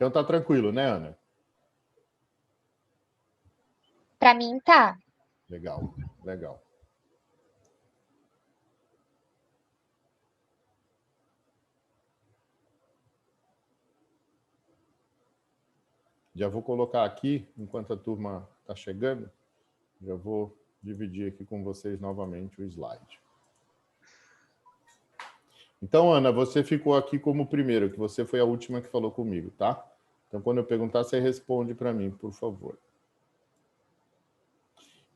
Então tá tranquilo, né, Ana? Para mim, tá. Legal, legal. Já vou colocar aqui, enquanto a turma está chegando, já vou dividir aqui com vocês novamente o slide. Então, Ana, você ficou aqui como primeiro, que você foi a última que falou comigo, tá? Então, quando eu perguntar, você responde para mim, por favor.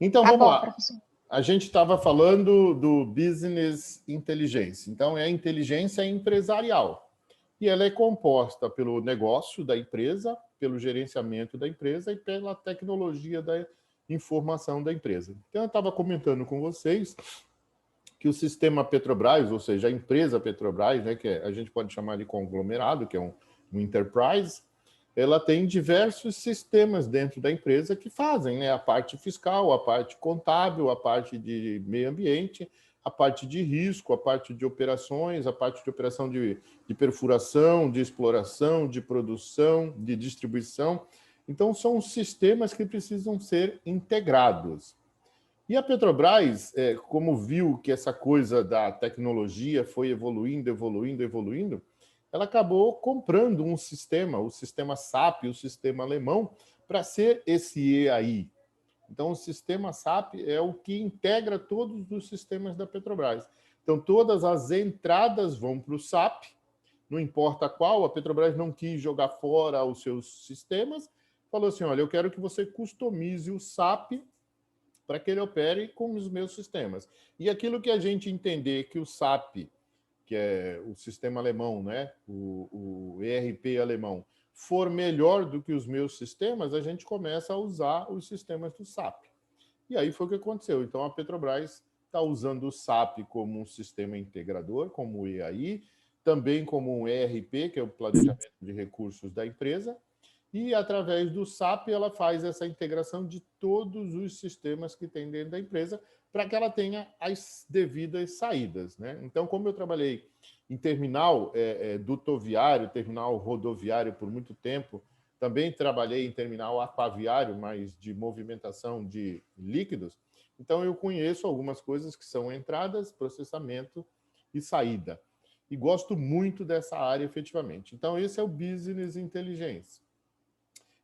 Então, Tá vamos bom, lá. professor. A gente estava falando do business intelligence. Então, é a inteligência empresarial. E ela é composta pelo negócio da empresa, pelo gerenciamento da empresa e pela tecnologia da informação da empresa. Então, eu estava comentando com vocês que o sistema Petrobras, ou seja, a empresa Petrobras, né, que a gente pode chamar de conglomerado, que é um enterprise, ela tem diversos sistemas dentro da empresa que fazem, né, a parte fiscal, a parte contábil, a parte de meio ambiente, a parte de risco, a parte de operações, a parte de operação de perfuração, de exploração, de produção, de distribuição. Então, são sistemas que precisam ser integrados. E a Petrobras, como viu que essa coisa da tecnologia foi evoluindo, evoluindo, evoluindo, ela acabou comprando um sistema, o sistema SAP, o sistema alemão, para ser esse EAI. Então, o sistema SAP é o que integra todos os sistemas da Petrobras. Então, todas as entradas vão para o SAP, não importa qual, a Petrobras não quis jogar fora os seus sistemas, falou assim, olha, eu quero que você customize o SAP para que ele opere com os meus sistemas. E aquilo que a gente entender que o SAP, que é o sistema alemão, né, o ERP alemão, for melhor do que os meus sistemas, a gente começa a usar os sistemas do SAP. E aí foi o que aconteceu. Então, a Petrobras está usando o SAP como um sistema integrador, como o EAI, também como um ERP, que é o Planejamento de Recursos da empresa, e, através do SAP, ela faz essa integração de todos os sistemas que tem dentro da empresa para que ela tenha as devidas saídas, né? Então, como eu trabalhei em terminal dutoviário, terminal rodoviário por muito tempo, também trabalhei em terminal aquaviário, mas de movimentação de líquidos, então eu conheço algumas coisas que são entradas, processamento e saída. E gosto muito dessa área, efetivamente. Então, esse é o Business Intelligence.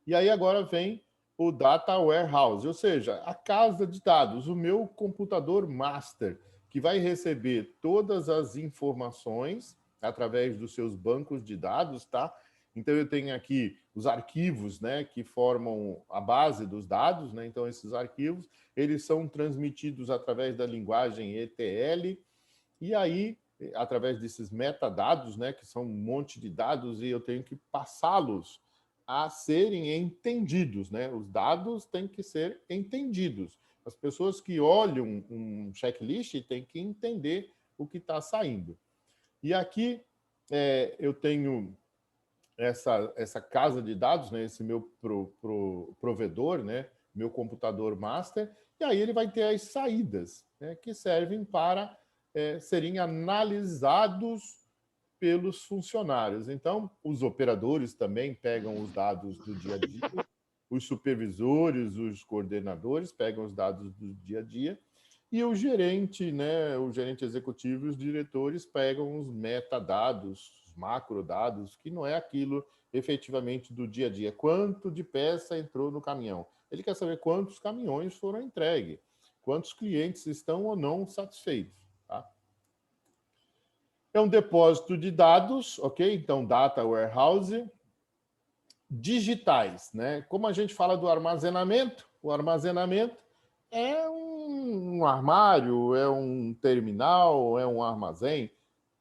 E aí agora vem o Data Warehouse, ou seja, a casa de dados, o meu computador master, que vai receber todas as informações através dos seus bancos de dados, tá? Então eu tenho aqui os arquivos, né, que formam a base dos dados, né? Então esses arquivos, eles são transmitidos através da linguagem ETL e aí através desses metadados, né, que são um monte de dados e eu tenho que passá-los a serem entendidos, né? Os dados têm que ser entendidos. As pessoas que olham um checklist têm que entender o que está saindo. E aqui eu tenho essa casa de dados, né? Esse meu provedor, né? Meu computador master, e aí ele vai ter as saídas, né? Que servem para serem analisados pelos funcionários. Então, os operadores também pegam os dados do dia a dia, os supervisores, os coordenadores pegam os dados do dia a dia, e o gerente, né, o gerente executivo e os diretores pegam os metadados, os macrodados, que não é aquilo efetivamente do dia a dia. Quanto de peça entrou no caminhão? Ele quer saber quantos caminhões foram entregues, quantos clientes estão ou não satisfeitos. Tá? É um depósito de dados, ok? Então, data warehouse digitais, né? Como a gente fala do armazenamento, o armazenamento é um armário, é um terminal, é um armazém,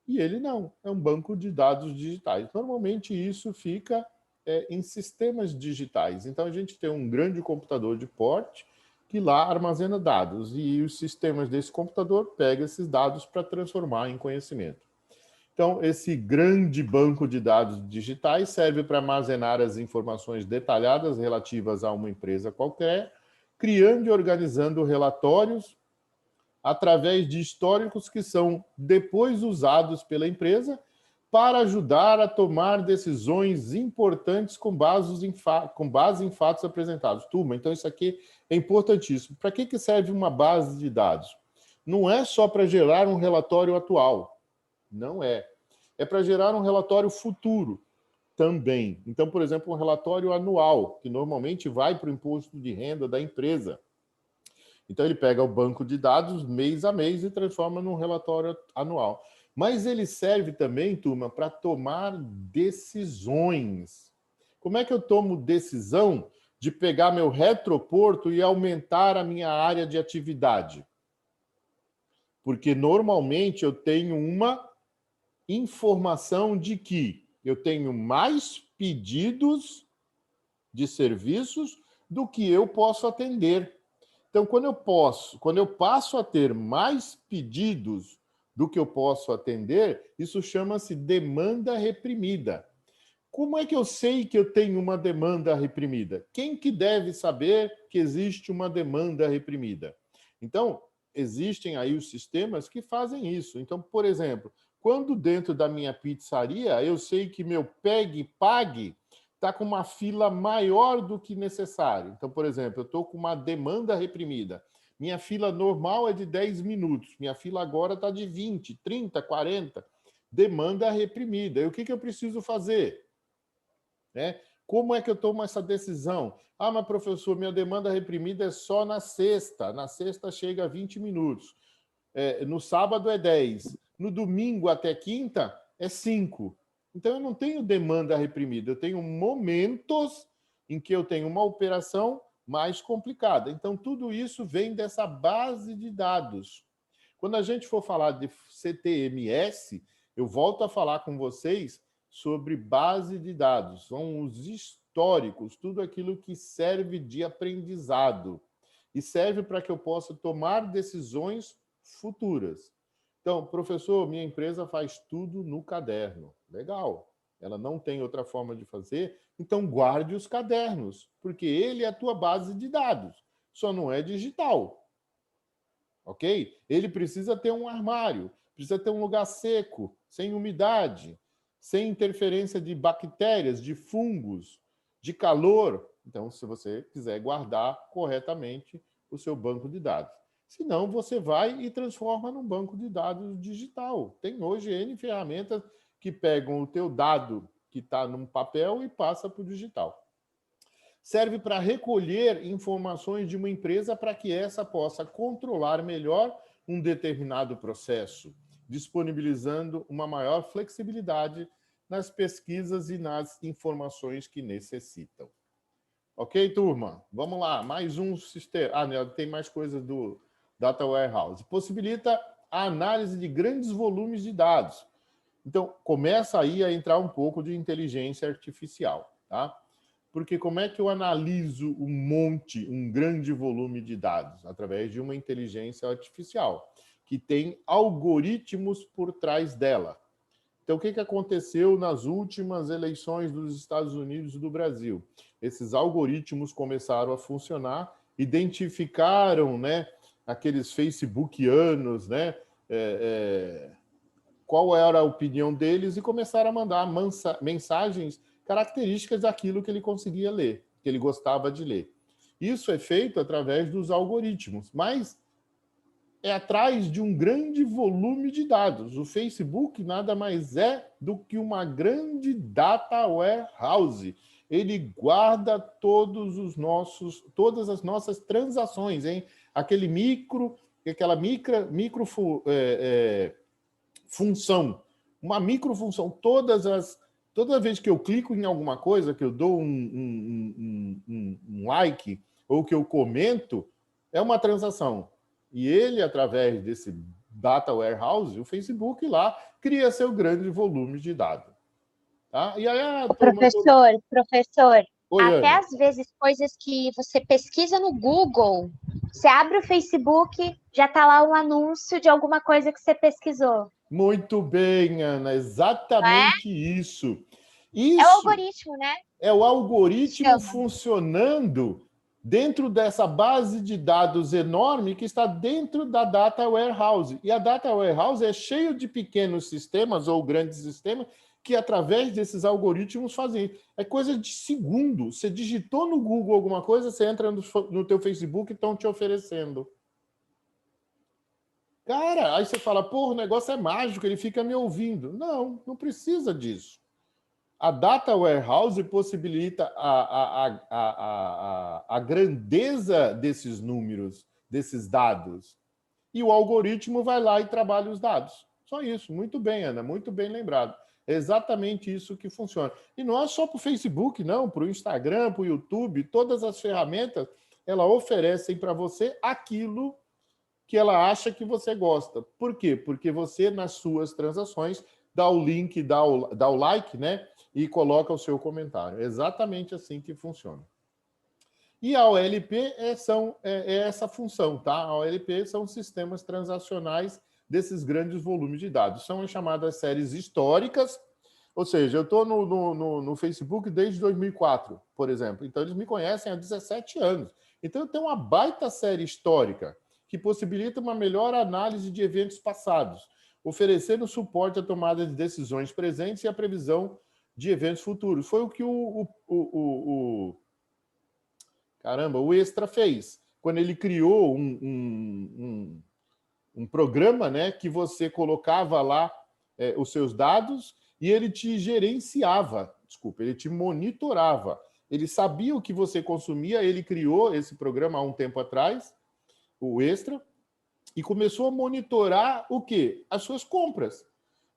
e ele não, é um banco de dados digitais. Normalmente isso fica em sistemas digitais. Então a gente tem um grande computador de porte que lá armazena dados e os sistemas desse computador pegam esses dados para transformar em conhecimento. Então, esse grande banco de dados digitais serve para armazenar as informações detalhadas relativas a uma empresa qualquer, criando e organizando relatórios através de históricos que são depois usados pela empresa para ajudar a tomar decisões importantes com base em fatos apresentados. Turma, então isso aqui é importantíssimo. Para que serve uma base de dados? Não é só para gerar um relatório atual. Não é. É para gerar um relatório futuro também. Então, por exemplo, um relatório anual, que normalmente vai para o imposto de renda da empresa. Então, ele pega o banco de dados mês a mês e transforma num relatório anual. Mas ele serve também, turma, para tomar decisões. Como é que eu tomo decisão de pegar meu retroporto e aumentar a minha área de atividade? Porque, normalmente, eu tenho uma informação de que eu tenho mais pedidos de serviços do que eu posso atender. Então, quando eu passo a ter mais pedidos do que eu posso atender, isso chama-se demanda reprimida. Como é que eu sei que eu tenho uma demanda reprimida? Quem que deve saber que existe uma demanda reprimida? Então, existem aí os sistemas que fazem isso. Então, por exemplo, quando dentro da minha pizzaria eu sei que meu pegue e pague está com uma fila maior do que necessário. Então, por exemplo, eu estou com uma demanda reprimida. Minha fila normal é de 10 minutos. Minha fila agora está de 20, 30, 40. Demanda reprimida. E o que eu preciso fazer? Como é que eu tomo essa decisão? Ah, mas professor, minha demanda reprimida é só na sexta. Na sexta chega a 20 minutos. No sábado é 10. No domingo até quinta é 5. Então, eu não tenho demanda reprimida, eu tenho momentos em que eu tenho uma operação mais complicada. Então, tudo isso vem dessa base de dados. Quando a gente for falar de CTMS, eu volto a falar com vocês sobre base de dados. São os históricos, tudo aquilo que serve de aprendizado e serve para que eu possa tomar decisões futuras. Então, professor, minha empresa faz tudo no caderno. Legal. Ela não tem outra forma de fazer, então guarde os cadernos, porque ele é a tua base de dados. Só não é digital. Ok? Ele precisa ter um armário, precisa ter um lugar seco, sem umidade, sem interferência de bactérias, de fungos, de calor. Então, se você quiser guardar corretamente o seu banco de dados. Senão, você vai e transforma num banco de dados digital. Tem hoje N ferramentas que pegam o teu dado que está num papel e passa para o digital. Serve para recolher informações de uma empresa para que essa possa controlar melhor um determinado processo, disponibilizando uma maior flexibilidade nas pesquisas e nas informações que necessitam. Ok, turma? Vamos lá, mais um sistema. Tem mais coisas do Data Warehouse. Possibilita a análise de grandes volumes de dados. Então, começa aí a entrar um pouco de inteligência artificial, tá? Porque como é que eu analiso um grande volume de dados? Através de uma inteligência artificial, que tem algoritmos por trás dela. Então, o que aconteceu nas últimas eleições dos Estados Unidos e do Brasil? Esses algoritmos começaram a funcionar, identificaram, né, aqueles facebookianos, né, qual era a opinião deles e começaram a mandar mensagens características daquilo que ele conseguia ler, que ele gostava de ler. Isso é feito através dos algoritmos, mas é atrás de um grande volume de dados. O Facebook nada mais é do que uma grande data warehouse. Ele guarda todas as nossas transações, hein? Aquela micro função, uma microfunção. Toda vez que eu clico em alguma coisa, que eu dou um like ou que eu comento, é uma transação. E ele, através desse data warehouse, o Facebook lá, cria seu grande volume de dados. Tá? E aí, Professor, Oi, até Ana. às vezes coisas que você pesquisa no Google, você abre o Facebook, já está lá um anúncio de alguma coisa que você pesquisou. Muito bem, Ana, exatamente isso. É o algoritmo, né? É o algoritmo funcionando dentro dessa base de dados enorme que está dentro da Data Warehouse. E a Data Warehouse é cheio de pequenos sistemas ou grandes sistemas que, através desses algoritmos, fazem. É coisa de segundo. Você digitou no Google alguma coisa, você entra no teu Facebook e estão te oferecendo. Cara, aí você fala, pô, o negócio é mágico, ele fica me ouvindo. Não, não precisa disso. A Data Warehouse possibilita a grandeza desses números, desses dados. E o algoritmo vai lá e trabalha os dados. Só isso. Muito bem, Ana, muito bem lembrado. É exatamente isso que funciona. E não é só para o Facebook, não, para o Instagram, para o YouTube, todas as ferramentas, elas oferecem para você aquilo que ela acha que você gosta. Por quê? Porque você, nas suas transações, dá o link, dá o like, né? E coloca o seu comentário. É exatamente assim que funciona. E a OLP é essa função, tá? A OLP são sistemas transacionais desses grandes volumes de dados. São as chamadas séries históricas, ou seja, eu estou no Facebook desde 2004, por exemplo. Então, eles me conhecem há 17 anos. Então, eu tenho uma baita série histórica que possibilita uma melhor análise de eventos passados, oferecendo suporte à tomada de decisões presentes e à previsão de eventos futuros. Foi o que o Extra fez, quando ele criou um programa, né, que você colocava lá os seus dados e ele te gerenciava, ele te monitorava. Ele sabia o que você consumia, ele criou esse programa há um tempo atrás, o Extra, e começou a monitorar o quê? As suas compras.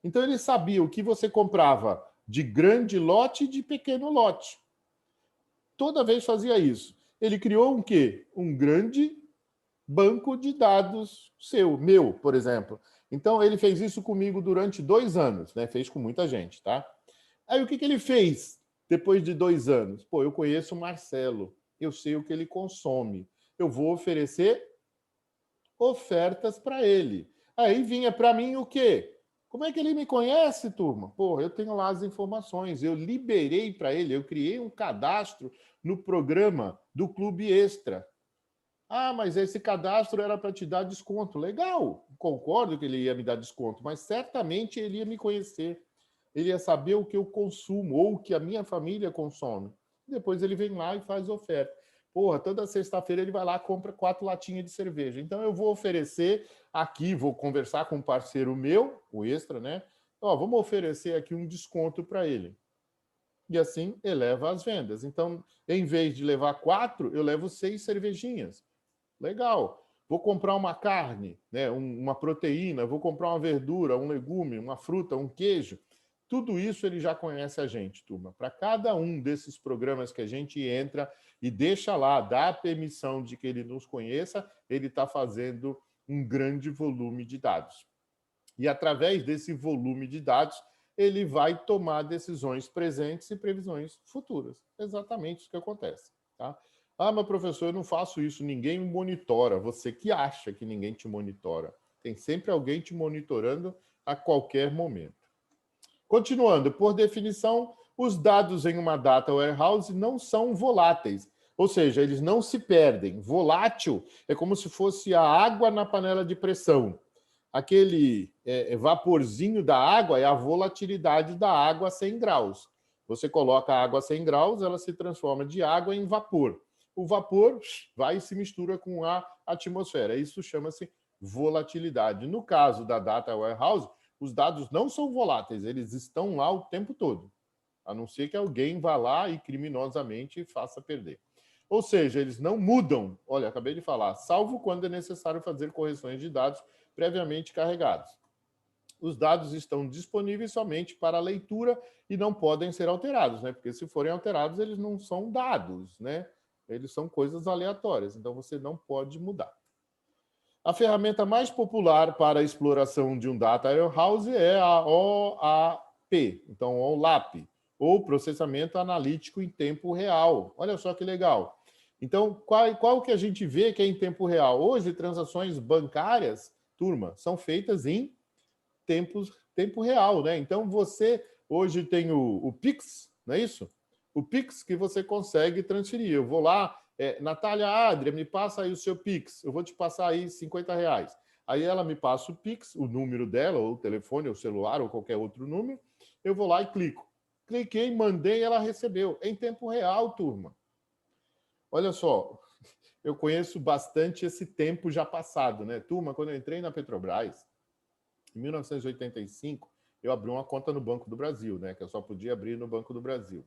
Então ele sabia o que você comprava de grande lote e de pequeno lote. Toda vez fazia isso. Ele criou um quê? Um grande banco de dados meu, por exemplo. Então, ele fez isso comigo durante 2 anos, né? Fez com muita gente, tá? Aí, o que ele fez depois de 2 anos? Pô, eu conheço o Marcelo, eu sei o que ele consome. Eu vou oferecer ofertas para ele. Aí vinha para mim o quê? Como é que ele me conhece, turma? Pô, eu tenho lá as informações, eu liberei para ele, eu criei um cadastro no programa do Clube Extra. Ah, mas esse cadastro era para te dar desconto. Legal, concordo que ele ia me dar desconto, mas certamente ele ia me conhecer. Ele ia saber o que eu consumo ou o que a minha família consome. Depois ele vem lá e faz oferta. Porra, toda sexta-feira ele vai lá e compra 4 latinhas de cerveja. Então eu vou oferecer aqui, vou conversar com um parceiro meu, o Extra, né? Ó, vamos oferecer aqui um desconto para ele. E assim eleva as vendas. Então, em vez de levar 4, eu levo 6 cervejinhas. Legal. Vou comprar uma carne, né, uma proteína, vou comprar uma verdura, um legume, uma fruta, um queijo. Tudo isso ele já conhece a gente, turma. Para cada um desses programas que a gente entra e deixa lá, dá a permissão de que ele nos conheça, ele está fazendo um grande volume de dados. E através desse volume de dados, ele vai tomar decisões presentes e previsões futuras. Exatamente isso que acontece, tá? Ah, mas professor, eu não faço isso, ninguém me monitora. Você que acha que ninguém te monitora. Tem sempre alguém te monitorando a qualquer momento. Continuando, por definição, os dados em uma data warehouse não são voláteis, ou seja, eles não se perdem. Volátil é como se fosse a água na panela de pressão. Aquele vaporzinho da água é a volatilidade da água a 100 graus. Você coloca a água a 100 graus, ela se transforma de água em vapor. O vapor vai e se mistura com a atmosfera. Isso chama-se volatilidade. No caso da Data Warehouse, os dados não são voláteis, eles estão lá o tempo todo, a não ser que alguém vá lá e criminosamente faça perder. Ou seja, eles não mudam, olha, acabei de falar, salvo quando é necessário fazer correções de dados previamente carregados. Os dados estão disponíveis somente para leitura e não podem ser alterados, né? Porque se forem alterados, eles não são dados, né? Eles são coisas aleatórias, então você não pode mudar. A ferramenta mais popular para a exploração de um Data Warehouse é a OAP, então OLAP, ou Processamento Analítico em Tempo Real. Olha só que legal. Então, qual que a gente vê que é em tempo real? Hoje, transações bancárias, turma, são feitas em tempo real, né? Então, você hoje tem o Pix, não é isso? O Pix que você consegue transferir. Eu vou lá, Natália Adria, me passa aí o seu Pix, eu vou te passar aí R$ 50. Aí ela me passa o Pix, o número dela, ou o telefone, ou o celular, ou qualquer outro número, eu vou lá e clico. Cliquei, mandei, ela recebeu. Em tempo real, turma. Olha só, eu conheço bastante esse tempo já passado, né? Turma, quando eu entrei na Petrobras, em 1985, eu abri uma conta no Banco do Brasil, né? Que eu só podia abrir no Banco do Brasil.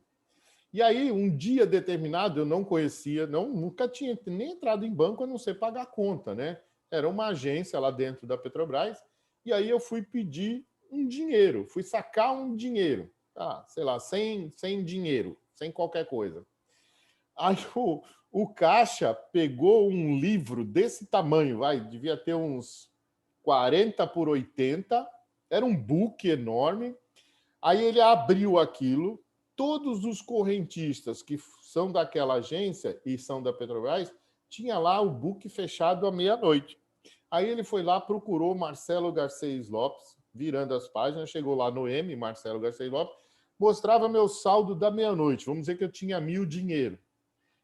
E aí, um dia determinado, eu não conhecia, nunca tinha nem entrado em banco a não ser pagar a conta, né? Era uma agência lá dentro da Petrobras, e aí eu fui pedir um dinheiro, fui sacar um dinheiro, sei lá, sem dinheiro, sem qualquer coisa. Aí o caixa pegou um livro desse tamanho, devia ter uns 40 por 80, era um book enorme. Aí ele abriu aquilo, todos os correntistas que são daquela agência e são da Petrobras, tinha lá o book fechado à meia-noite. Aí ele foi lá, procurou Marcelo Garcês Lopes, virando as páginas, chegou lá no M, Marcelo Garcês Lopes, mostrava meu saldo da meia-noite, vamos dizer que eu tinha 1.000 dinheiro.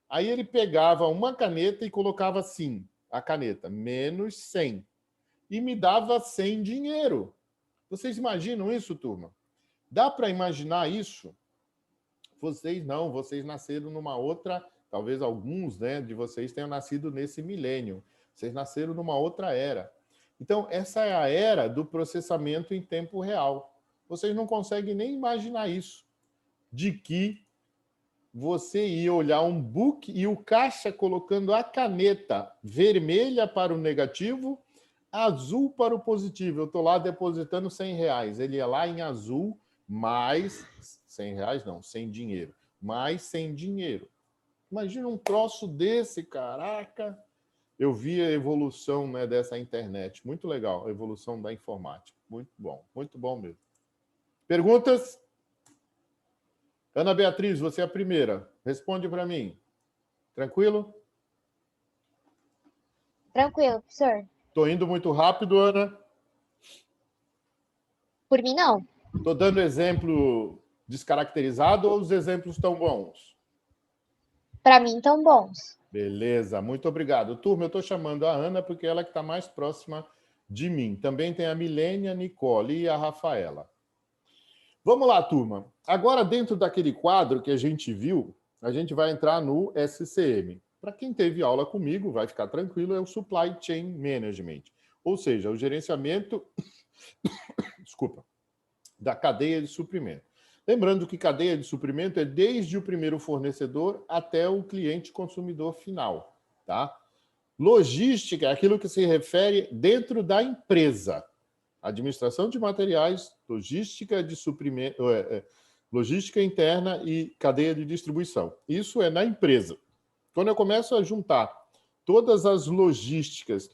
Aí ele pegava uma caneta e colocava assim, a caneta, menos 100, e me dava 100 dinheiro. Vocês imaginam isso, turma? Dá para imaginar isso? Vocês não, vocês nasceram numa outra, talvez alguns, né, de vocês tenham nascido nesse milênio. Vocês nasceram numa outra era. Então, essa é a era do processamento em tempo real. Vocês não conseguem nem imaginar isso, de que você ia olhar um book e o caixa colocando a caneta vermelha para o negativo, azul para o positivo. Eu estou lá depositando R$100. Ele ia lá em azul, mais R$100 não, sem dinheiro. Mais sem dinheiro. Imagina um troço desse, caraca. Eu vi a evolução, né, dessa internet. Muito legal, a evolução da informática. Muito bom mesmo. Perguntas? Ana Beatriz, você é a primeira. Responde para mim. Tranquilo? Tranquilo, professor. Estou indo muito rápido, Ana? Por mim, não. Estou dando exemplo descaracterizado ou os exemplos estão bons? Para mim, tão bons. Beleza, muito obrigado. Turma, eu estou chamando a Ana porque ela que está mais próxima de mim. Também tem a Milene, a Nicole e a Rafaela. Vamos lá, turma. Agora, dentro daquele quadro que a gente viu, a gente vai entrar no SCM. Para quem teve aula comigo, vai ficar tranquilo, é o Supply Chain Management. Ou seja, o gerenciamento desculpa, da cadeia de suprimento. Lembrando que cadeia de suprimento é desde o primeiro fornecedor até o cliente consumidor final, tá? Logística é aquilo que se refere dentro da empresa. Administração de materiais, logística de suprimento, logística interna e cadeia de distribuição. Isso é na empresa. Quando eu começo a juntar todas as logísticas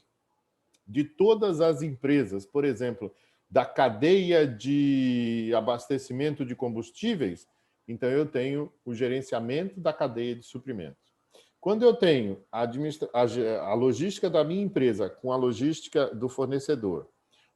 de todas as empresas, por exemplo, da cadeia de abastecimento de combustíveis, então eu tenho o gerenciamento da cadeia de suprimentos. Quando eu tenho a logística da minha empresa com a logística do fornecedor,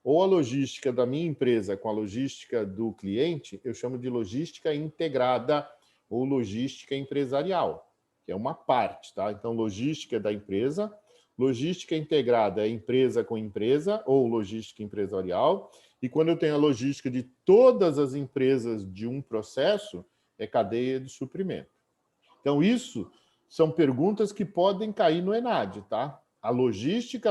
ou a logística da minha empresa com a logística do cliente, eu chamo de logística integrada ou logística empresarial, que é uma parte, tá? Então, logística da empresa, logística integrada é empresa com empresa ou logística empresarial, e quando eu tenho a logística de todas as empresas de um processo, é cadeia de suprimento. Então, isso são perguntas que podem cair no ENAD, tá? A logística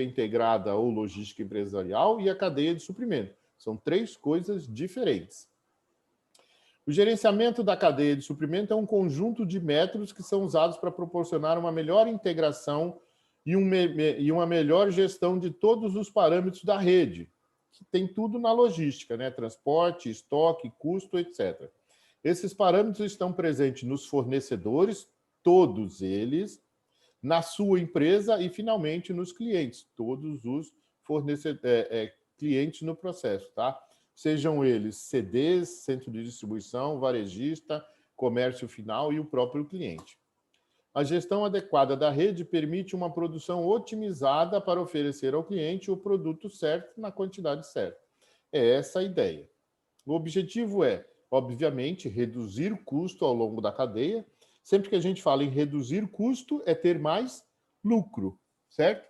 integrada ou logística empresarial e a cadeia de suprimento. São três coisas diferentes. O gerenciamento da cadeia de suprimento é um conjunto de métodos que são usados para proporcionar uma melhor integração e uma melhor gestão de todos os parâmetros da rede, que tem tudo na logística, né? Transporte, estoque, custo, etc. Esses parâmetros estão presentes nos fornecedores, todos eles, na sua empresa e, finalmente, nos clientes, todos os clientes no processo, tá? Sejam eles CDs, centro de distribuição, varejista, comércio final e o próprio cliente. A gestão adequada da rede permite uma produção otimizada para oferecer ao cliente o produto certo na quantidade certa. É essa a ideia. O objetivo é, obviamente, reduzir o custo ao longo da cadeia, Sempre que a gente fala em reduzir custo, é ter mais lucro, certo?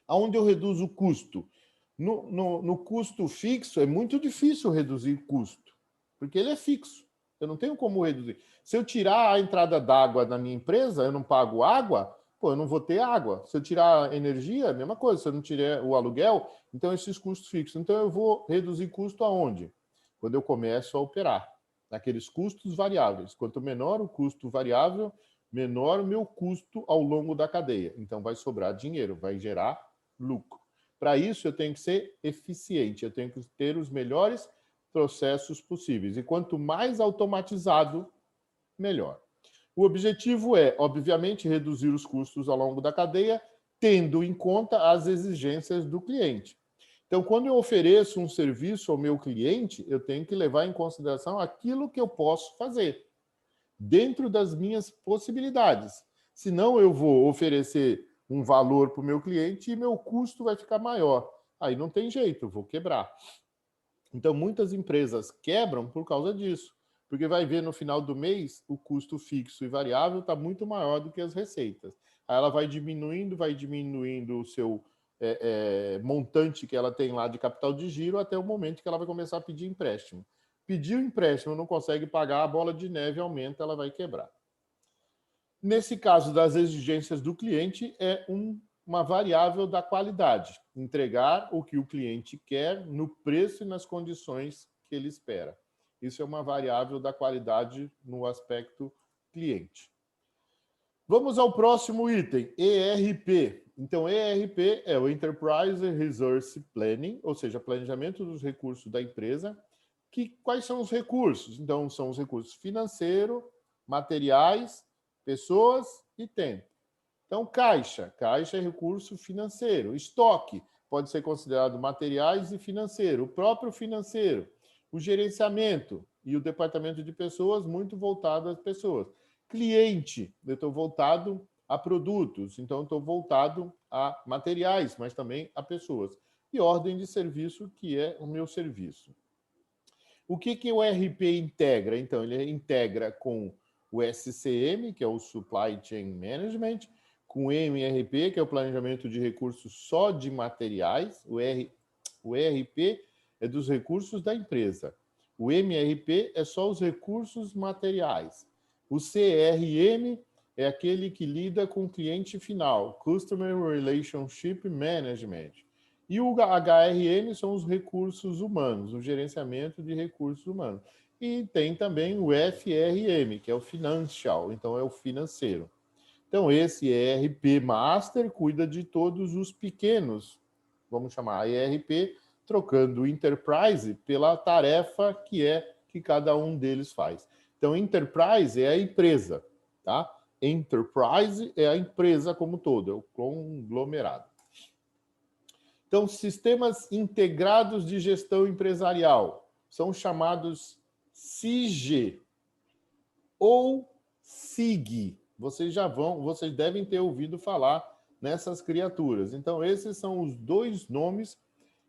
Aonde eu reduzo o custo? No custo fixo, é muito difícil reduzir custo, porque ele é fixo. Eu não tenho como reduzir. Se eu tirar a entrada d'água da minha empresa, eu não pago água, pô, eu não vou ter água. Se eu tirar energia, a mesma coisa. Se eu não tirar o aluguel, então esses custos fixos. Então eu vou reduzir custo aonde? Quando eu começo a operar, naqueles custos variáveis. Quanto menor o custo variável, menor o meu custo ao longo da cadeia. Então vai sobrar dinheiro, vai gerar lucro. Para isso, eu tenho que ser eficiente, eu tenho que ter os melhores processos possíveis. E quanto mais automatizado, melhor. O objetivo é, obviamente, reduzir os custos ao longo da cadeia, tendo em conta as exigências do cliente. Então, quando eu ofereço um serviço ao meu cliente, eu tenho que levar em consideração aquilo que eu posso fazer, dentro das minhas possibilidades. Senão, eu vou oferecer um valor para o meu cliente e meu custo vai ficar maior. Aí não tem jeito, eu vou quebrar. Então, muitas empresas quebram por causa disso, porque vai ver no final do mês o custo fixo e variável está muito maior do que as receitas. Aí ela vai diminuindo o seu montante que ela tem lá de capital de giro até o momento que ela vai começar a pedir empréstimo. Pediu empréstimo, não consegue pagar, a bola de neve aumenta, ela vai quebrar. Nesse caso das exigências do cliente, é uma variável da qualidade. Entregar o que o cliente quer no preço e nas condições que ele espera. Isso é uma variável da qualidade no aspecto cliente. Vamos ao próximo item, ERP. Então, ERP é o Enterprise Resource Planning, ou seja, planejamento dos recursos da empresa. Quais são os recursos? Então, são os recursos financeiros, materiais, pessoas e tempo. Então, caixa é recurso financeiro. Estoque pode ser considerado materiais e financeiro. O próprio financeiro. O gerenciamento e o departamento de pessoas, muito voltado às pessoas. Cliente, eu estou voltado a produtos, então estou voltado a materiais, mas também a pessoas. E ordem de serviço, que é o meu serviço. O que o ERP integra? Então, ele integra com o SCM, que é o Supply Chain Management, com o MRP, que é o planejamento de recursos só de materiais. O ERP é dos recursos da empresa. O MRP é só os recursos materiais. O CRM é aquele que lida com o cliente final, Customer Relationship Management. E o HRM são os recursos humanos, o gerenciamento de recursos humanos. E tem também o FRM, que é o Financial, então é o financeiro. Então, esse ERP Master cuida de todos os pequenos, vamos chamar ERP, trocando o Enterprise pela tarefa que cada um deles faz. Então, Enterprise é a empresa, tá? Enterprise é a empresa como todo, é o conglomerado. Então, sistemas integrados de gestão empresarial são chamados SIG ou SIG. Vocês devem ter ouvido falar nessas criaturas. Então, esses são os dois nomes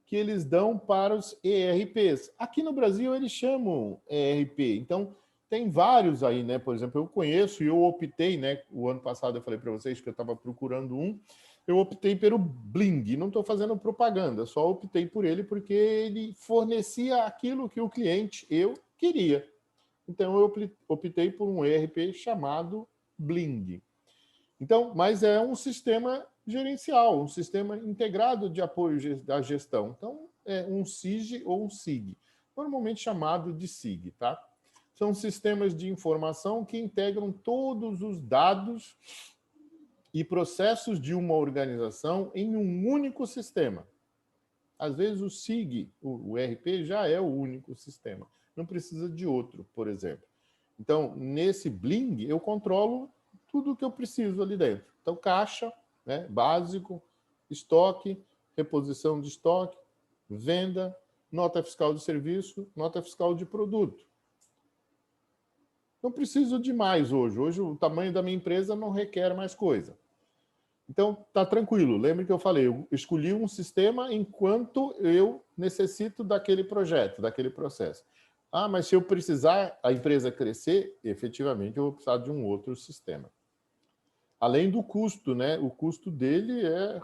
que eles dão para os ERPs. Aqui no Brasil, eles chamam ERP. Então, tem vários aí, né? Por exemplo, eu conheço e eu optei, né? O ano passado eu falei para vocês que eu estava procurando um. Eu optei pelo Bling. Não estou fazendo propaganda, só optei por ele porque ele fornecia aquilo que o cliente, eu, queria. Então, eu optei por um ERP chamado Bling. Então, mas é um sistema gerencial, um sistema integrado de apoio da gestão. Então, é um SIG ou um SIG, normalmente chamado de SIG, tá? São sistemas de informação que integram todos os dados e processos de uma organização em um único sistema. Às vezes o SIG, o ERP, já é o único sistema. Não precisa de outro, por exemplo. Então, nesse Bling, eu controlo tudo o que eu preciso ali dentro. Então, caixa, né, básico, estoque, reposição de estoque, venda, nota fiscal de serviço, nota fiscal de produto. Não preciso de mais hoje. Hoje, o tamanho da minha empresa não requer mais coisa. Então, tá tranquilo. Lembre que eu falei, eu escolhi um sistema enquanto eu necessito daquele projeto, daquele processo. Ah, mas se eu precisar a empresa crescer, efetivamente eu vou precisar de um outro sistema. Além do custo, né? O custo dele é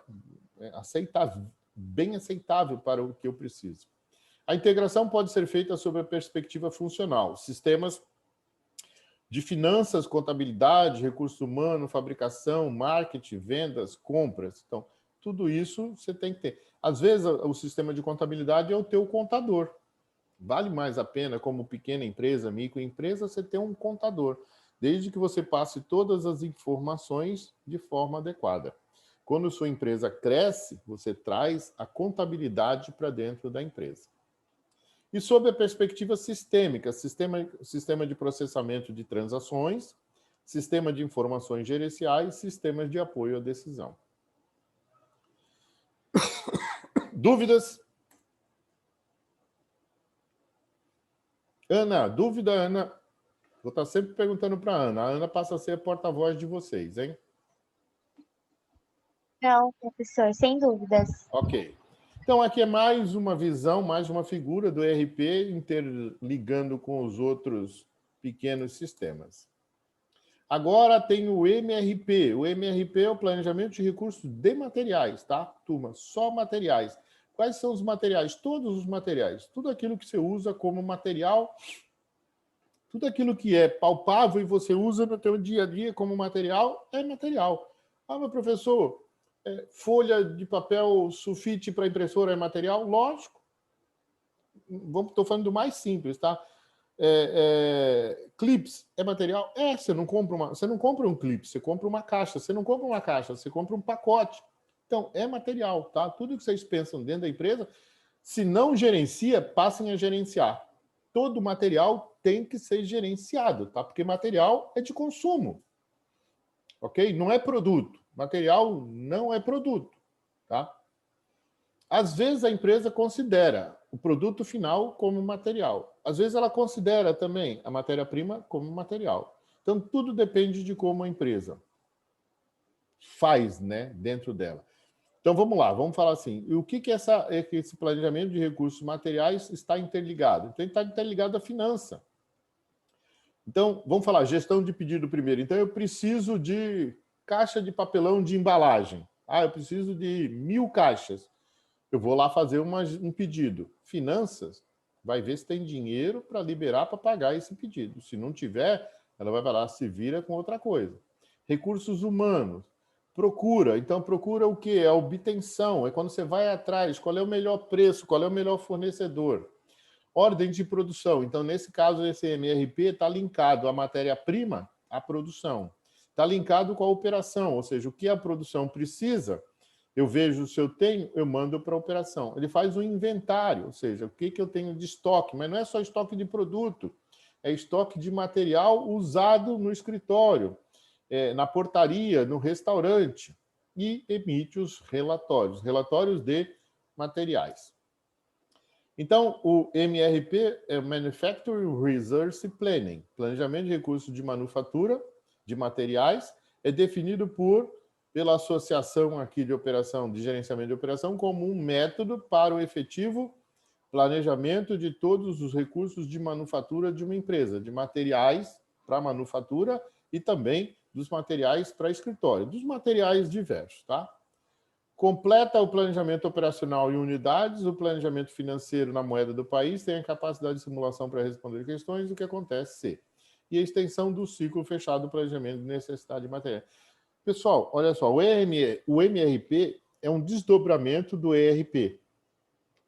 aceitável, bem aceitável para o que eu preciso. A integração pode ser feita sob a perspectiva funcional. Sistemas de finanças, contabilidade, recurso humano, fabricação, marketing, vendas, compras. Então, tudo isso você tem que ter. Às vezes, o sistema de contabilidade é o teu contador. Vale mais a pena, como pequena empresa, microempresa, você ter um contador, desde que você passe todas as informações de forma adequada. Quando sua empresa cresce, você traz a contabilidade para dentro da empresa. E sob a perspectiva sistêmica, sistema de processamento de transações, sistema de informações gerenciais, sistemas de apoio à decisão. Dúvidas? Ana, dúvida, Ana? Vou estar sempre perguntando para a Ana. A Ana passa a ser a porta-voz de vocês, hein? Não, professor, sem dúvidas. Ok. Então, aqui é mais uma visão, mais uma figura do ERP interligando com os outros pequenos sistemas. Agora tem o MRP. O MRP é o Planejamento de Recursos de Materiais, tá? Turma, só materiais. Quais são os materiais? Todos os materiais. Tudo aquilo que você usa como material, tudo aquilo que é palpável e você usa no seu dia a dia como material, é material. Ah, meu professor, folha de papel sulfite para impressora é material? Lógico. Estou falando do mais simples, tá? Clips é material? Você não compra um clipe, você compra uma caixa. Você não compra uma caixa, você compra um pacote. Então, é material, tá? Tudo que vocês pensam dentro da empresa, se não gerencia, passem a gerenciar. Todo material tem que ser gerenciado, tá? Porque material é de consumo, ok? Não é produto. Material não é produto, tá? Às vezes a empresa considera o produto final como material. Às vezes ela considera também a matéria-prima como material. Então, tudo depende de como a empresa faz, né, dentro dela. Então, vamos lá, vamos falar assim. E o que esse planejamento de recursos materiais está interligado? Então, ele está interligado à finança. Então, vamos falar gestão de pedido primeiro. Então, eu preciso de caixa de papelão de embalagem. Ah, eu preciso de 1000 caixas. Eu vou lá fazer um pedido. Finanças vai ver se tem dinheiro para liberar para pagar esse pedido. Se não tiver, ela vai lá, se vira com outra coisa. Recursos humanos. Procura. Então, procura o quê? A obtenção. É quando você vai atrás. Qual é o melhor preço? Qual é o melhor fornecedor? Ordem de produção. Então, nesse caso, esse MRP está linkado à matéria-prima, à produção. Está linkado com a operação, ou seja, o que a produção precisa, eu vejo se eu tenho, eu mando para a operação. Ele faz um inventário, ou seja, o que eu tenho de estoque, mas não é só estoque de produto, é estoque de material usado no escritório, na portaria, no restaurante, e emite os relatórios de materiais. Então, o MRP é o Manufacturing Resource Planning, planejamento de recursos de manufatura de materiais, é definido pela Associação aqui de Operação, de Gerenciamento de Operação, como um método para o efetivo planejamento de todos os recursos de manufatura de uma empresa, de materiais para manufatura e também dos materiais para escritório, dos materiais diversos, tá? Completa o planejamento operacional em unidades, o planejamento financeiro na moeda do país, tem a capacidade de simulação para responder questões, o que acontece e a extensão do ciclo fechado do planejamento de necessidade de material. Pessoal, olha só, o MRP é um desdobramento do ERP.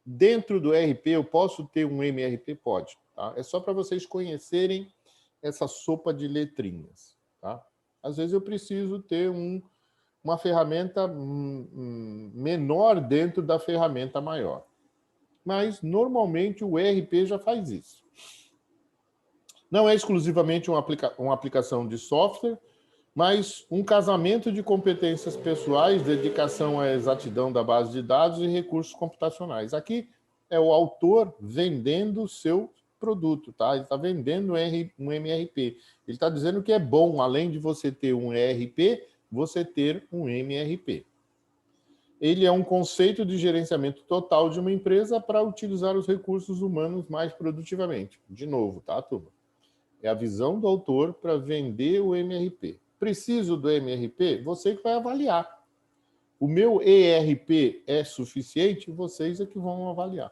Dentro do ERP, eu posso ter um MRP? Pode. Tá? É só para vocês conhecerem essa sopa de letrinhas. Tá? Às vezes eu preciso ter uma ferramenta menor dentro da ferramenta maior. Mas, normalmente, o ERP já faz isso. Não é exclusivamente uma aplicação de software, mas um casamento de competências pessoais, dedicação à exatidão da base de dados e recursos computacionais. Aqui é o autor vendendo o seu produto, tá? Ele está vendendo um MRP. Ele está dizendo que é bom, além de você ter um ERP, você ter um MRP. ele é um conceito de gerenciamento total de uma empresa para utilizar os recursos humanos mais produtivamente. De novo, tá, turma? É a visão do autor para vender o MRP. Preciso do MRP? Você que vai avaliar. O meu ERP é suficiente? Vocês é que vão avaliar.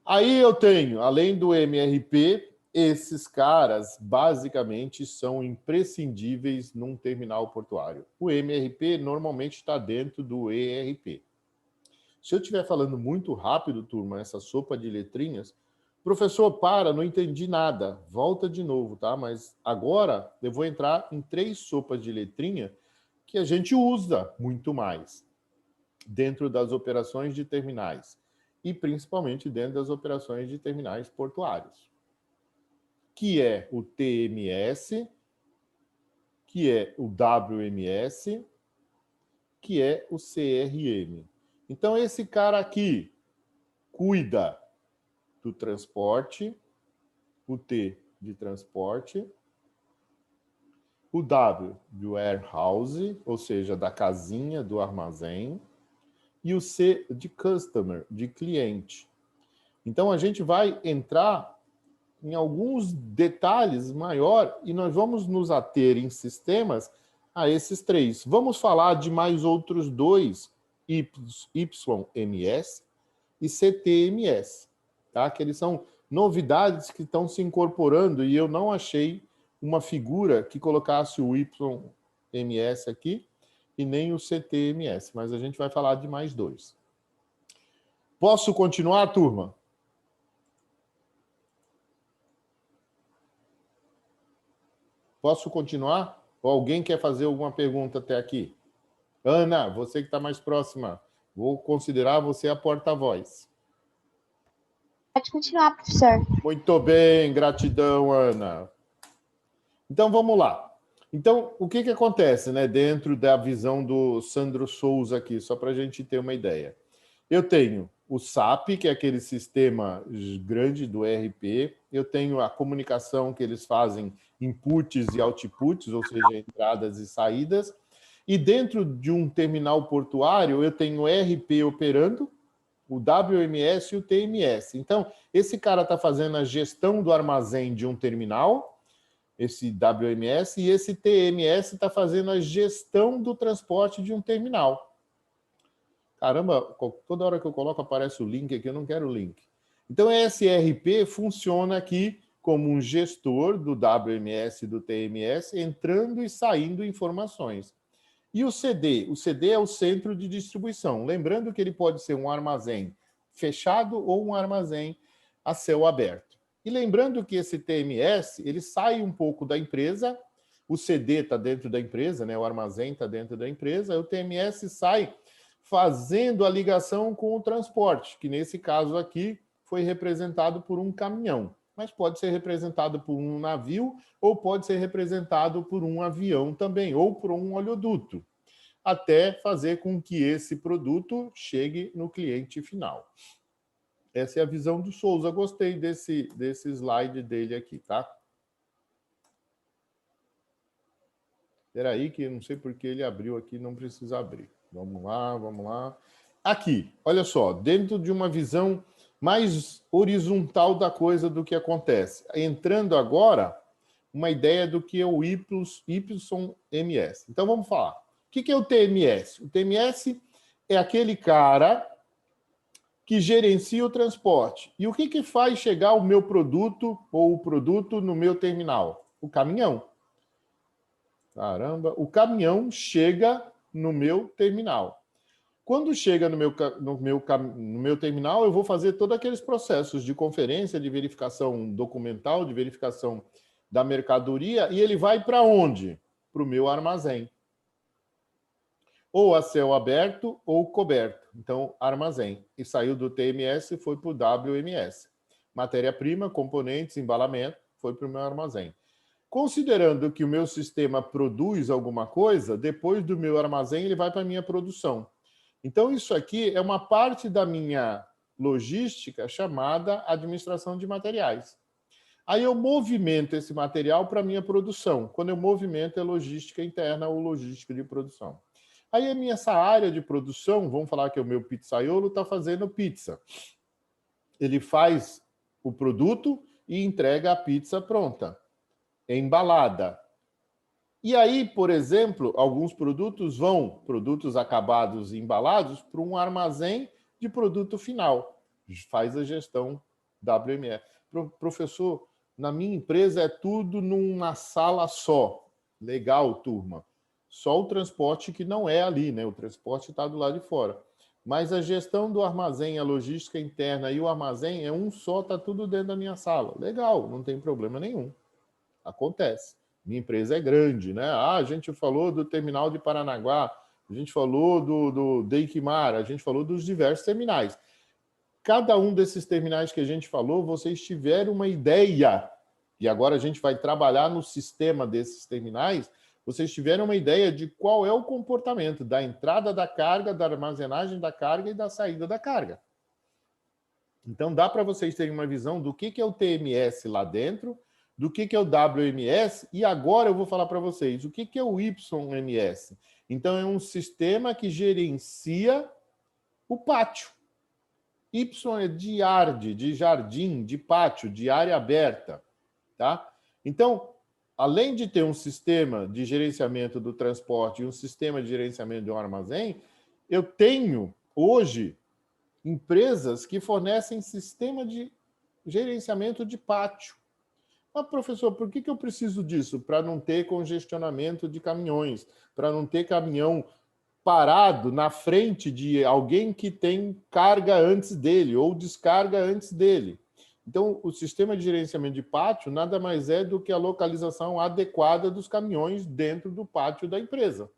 Aí eu tenho, além do MRP, esses caras basicamente são imprescindíveis num terminal portuário. O MRP normalmente está dentro do ERP. Se eu estiver falando muito rápido, turma, essa sopa de letrinhas, professor, para, não entendi nada. Volta de novo, tá? Mas agora eu vou entrar em 3 sopas de letrinha que a gente usa muito mais dentro das operações de terminais e principalmente dentro das operações de terminais portuários, que é o TMS, que é o WMS, que é o CRM. Então, esse cara aqui cuida do transporte, o T de transporte, o W de warehouse, ou seja, da casinha, do armazém, e o C de customer, de cliente. Então, a gente vai entrar em alguns detalhes maior e nós vamos nos ater em sistemas a esses 3. Vamos falar de mais outros 2, YMS e CTMS, tá? Que eles são novidades que estão se incorporando e eu não achei uma figura que colocasse o YMS aqui e nem o CTMS, mas a gente vai falar de mais 2. Posso continuar, turma? Posso continuar? Ou alguém quer fazer alguma pergunta até aqui? Ana, você que está mais próxima, vou considerar você a porta-voz. Pode continuar, professor. Muito bem, gratidão, Ana. Então, vamos lá. Então, o que acontece, né, dentro da visão do Sandro Souza aqui, só para a gente ter uma ideia? Eu tenho o SAP, que é aquele sistema grande do ERP, eu tenho a comunicação que eles fazem inputs e outputs, ou seja, entradas e saídas, e dentro de um terminal portuário eu tenho o ERP operando, o WMS e o TMS. Então, esse cara está fazendo a gestão do armazém de um terminal, esse WMS, e esse TMS está fazendo a gestão do transporte de um terminal. Caramba, toda hora que eu coloco aparece o link aqui, eu não quero o link. Então, esse ERP funciona aqui como um gestor do WMS e do TMS, entrando e saindo informações. E o CD? O CD é o centro de distribuição. Lembrando que ele pode ser um armazém fechado ou um armazém a céu aberto. E lembrando que esse TMS, ele sai um pouco da empresa, o CD está dentro da empresa, né? O armazém está dentro da empresa, o TMS sai fazendo a ligação com o transporte, que nesse caso aqui foi representado por um caminhão, mas pode ser representado por um navio ou pode ser representado por um avião também, ou por um oleoduto, até fazer com que esse produto chegue no cliente final. Essa é a visão do Souza. Gostei desse slide dele aqui, tá? Espera aí que eu não sei porque ele abriu aqui, não precisa abrir. Vamos lá, vamos lá. Aqui, olha só, dentro de uma visão mais horizontal da coisa do que acontece. Entrando agora, uma ideia do que é o YMS. Então, vamos falar. O que é o TMS? O TMS é aquele cara que gerencia o transporte. E o que faz chegar o meu produto ou o produto no meu terminal? O caminhão. Caramba, o caminhão chega no meu terminal. Quando chega no meu terminal, eu vou fazer todos aqueles processos de conferência, de verificação documental, de verificação da mercadoria, e ele vai para onde? Para o meu armazém. Ou a céu aberto ou coberto. Então, armazém. E saiu do TMS e foi para o WMS. Matéria-prima, componentes, embalamento, foi para o meu armazém. Considerando que o meu sistema produz alguma coisa, depois do meu armazém ele vai para a minha produção. Então, isso aqui é uma parte da minha logística chamada administração de materiais. Aí eu movimento esse material para a minha produção. Quando eu movimento, é logística interna ou logística de produção. Aí essa área de produção, vamos falar que o meu pizzaiolo está fazendo pizza. Ele faz o produto e entrega a pizza pronta, embalada. E aí, por exemplo, alguns produtos acabados e embalados, para um armazém de produto final. Faz a gestão WMS. Professor, na minha empresa é tudo numa sala só. Legal, turma. Só o transporte que não é ali, né? O transporte está do lado de fora. Mas a gestão do armazém, a logística interna e o armazém é um só, está tudo dentro da minha sala. Legal, não tem problema nenhum. Acontece. Minha empresa é grande, né? A gente falou do terminal de Paranaguá, a gente falou do Deiquimar, a gente falou dos diversos terminais. Cada um desses terminais que a gente falou, vocês tiveram uma ideia, e agora a gente vai trabalhar no sistema desses terminais, vocês tiveram uma ideia de qual é o comportamento da entrada da carga, da armazenagem da carga e da saída da carga. Então, dá para vocês terem uma visão do que é o TMS lá dentro, do que é o WMS, e agora eu vou falar para vocês o que é o YMS. Então, é um sistema que gerencia o pátio. Y é de yard, de jardim, de pátio, de área aberta. Tá? Então, além de ter um sistema de gerenciamento do transporte e um sistema de gerenciamento de um armazém, eu tenho, hoje, empresas que fornecem sistema de gerenciamento de pátio. Mas, professor, por que eu preciso disso? Para não ter congestionamento de caminhões, para não ter caminhão parado na frente de alguém que tem carga antes dele ou descarga antes dele. Então, o sistema de gerenciamento de pátio nada mais é do que a localização adequada dos caminhões dentro do pátio da empresa.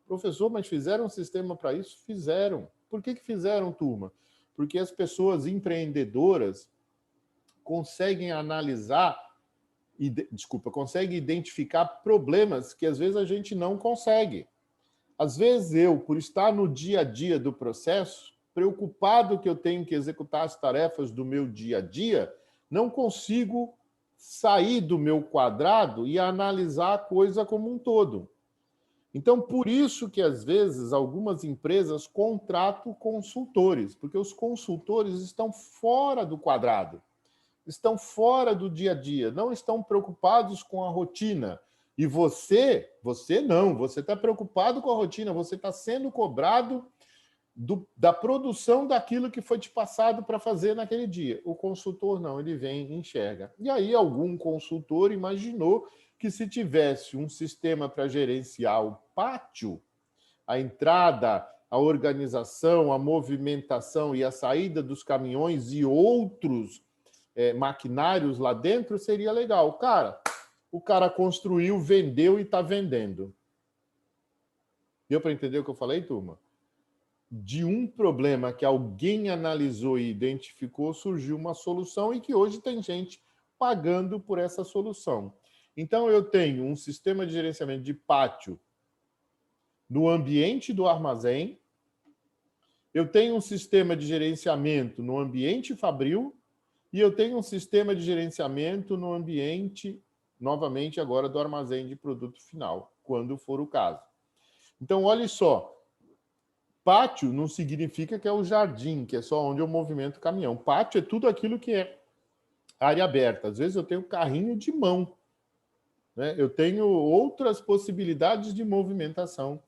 Professor, mas fizeram um sistema para isso? Fizeram. Por que fizeram, turma? Porque as pessoas empreendedoras conseguem analisar, conseguem identificar problemas que às vezes a gente não consegue. Às vezes eu, por estar no dia a dia do processo, preocupado que eu tenho que executar as tarefas do meu dia a dia, não consigo sair do meu quadrado e analisar a coisa como um todo. Então, por isso que, às vezes, algumas empresas contratam consultores, porque os consultores estão fora do quadrado, estão fora do dia a dia, não estão preocupados com a rotina. E você não, você está preocupado com a rotina, você está sendo cobrado da produção daquilo que foi te passado para fazer naquele dia. O consultor não, ele vem e enxerga. E aí algum consultor imaginou que se tivesse um sistema para gerenciar o pátio, a entrada, a organização, a movimentação e a saída dos caminhões e outros maquinários lá dentro, seria legal. O cara construiu, vendeu e está vendendo. Deu para entender o que eu falei, turma? De um problema que alguém analisou e identificou, surgiu uma solução e que hoje tem gente pagando por essa solução. Então, eu tenho um sistema de gerenciamento de pátio no ambiente do armazém, eu tenho um sistema de gerenciamento no ambiente fabril e eu tenho um sistema de gerenciamento no ambiente, novamente agora, do armazém de produto final, quando for o caso. Então, olha só, pátio não significa que é o jardim, que é só onde eu movimento o caminhão. Pátio é tudo aquilo que é área aberta. Às vezes eu tenho carrinho de mão, né? Eu tenho outras possibilidades de movimentação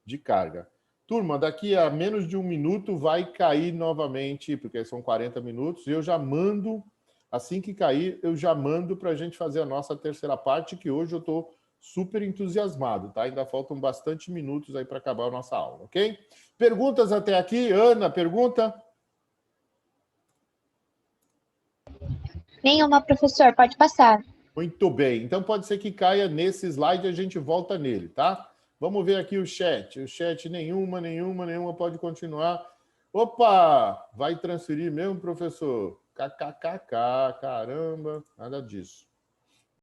de carga. Turma, daqui a menos de um minuto vai cair novamente, porque são 40 minutos, e eu já mando, assim que cair, eu já mando para a gente fazer a nossa terceira parte, que hoje eu estou super entusiasmado, tá? Ainda faltam bastante minutos aí para acabar a nossa aula, ok? Perguntas até aqui? Ana, pergunta? Nenhuma, professor, pode passar. Muito bem. Então pode ser que caia nesse slide e a gente volta nele, tá? Vamos ver aqui o chat. O chat, nenhuma, pode continuar. Opa! Vai transferir mesmo, professor? KKKK, caramba, nada disso.